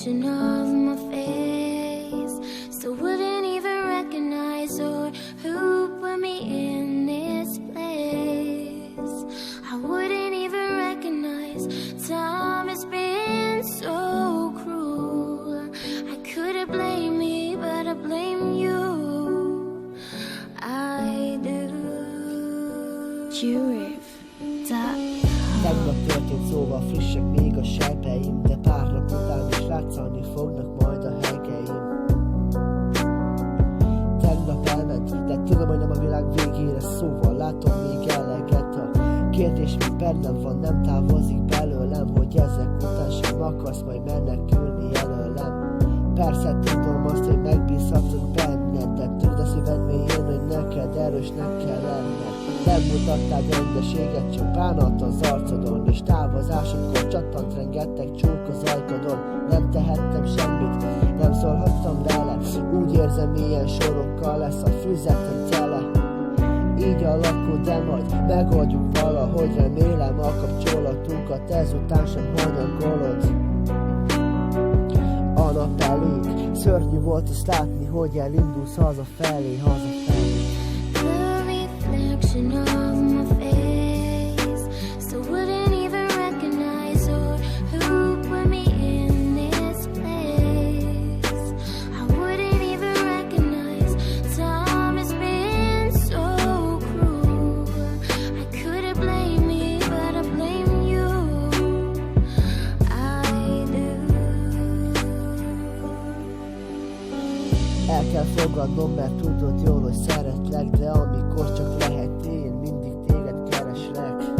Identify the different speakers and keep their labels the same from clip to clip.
Speaker 1: reflection of my face, so wouldn't even recognize or who put me in this place. I wouldn't even recognize time has been so cruel. I couldn't blame me, but I blame you. I do.
Speaker 2: Tegnap történt, szóval frissek még a sejpeim, de pár nap után is látszani fognak majd a helykeim. Tegnap elment, de tudom, hogy nem a világ végére, szóval látom még eleget. A kérdés mi bennem van, nem távozik belőlem, hogy ezek után sem akarsz majd menekülni előlem. Persze tudom azt, hogy megbízhatok benned, de tudod a szíved mélyén, hogy neked erősnek kell lenned. Nem mutattál gyengeséget, csak bánat az arcodon, és távozásokkor csattant rengeteg csók az ajkadon. Nem tehettem semmit, nem szólhattam vele, úgy érzem, ilyen sorokkal lesz a füzetem tele. Így alakul, de majd megoldjuk valahogy, remélem a kapcsolatunkat ezután sem hanyagolod. A nap elég, szörnyű volt azt látni, hogy elindulsz hazafelé, hazafelé.
Speaker 1: Reflection of my face, so wouldn't even recognize or who put me in this place. I wouldn't even recognize time has been so cruel. I couldn't blame me, but I blame you. I do.
Speaker 2: El kell fogadnom, mert tudod jól, hogy szeretlek, de amikor csak lehet, én mindig téged kereslek.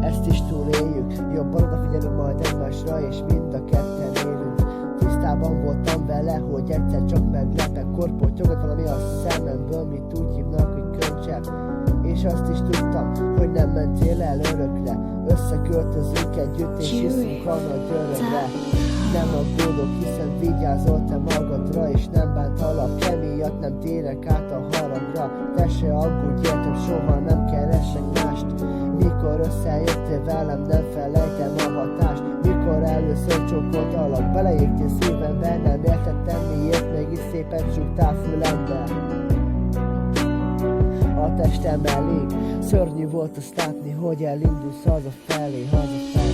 Speaker 2: Ezt is túléljük, jobban odafigyelünk majd egymásra, és mind a ketten élünk. Tisztában voltam vele, hogy egyszer csak meglepek, korpotyogott valami a szememből, mit úgy hívnak, hogy könycsepp. És azt is tudtam, hogy nem mentél el örökre. Összeköltözünk együtt, és iszunk a nagy örökre. Nem aggódok, hiszen vigyázol te magadra, és nem bántalak, emiatt nem térek át a haragra. Te se aggódj, értem, soha nem keresek mást. Mikor összejöttél velem, nem felejtem a hatást. Mikor először csókoltalak, beleégtél szívembe, nem értettem miért, mégis szépen csuktál fülembe. A testem elég, szörnyű volt azt látni, hogy elindulsz hazafelé, hazafelé.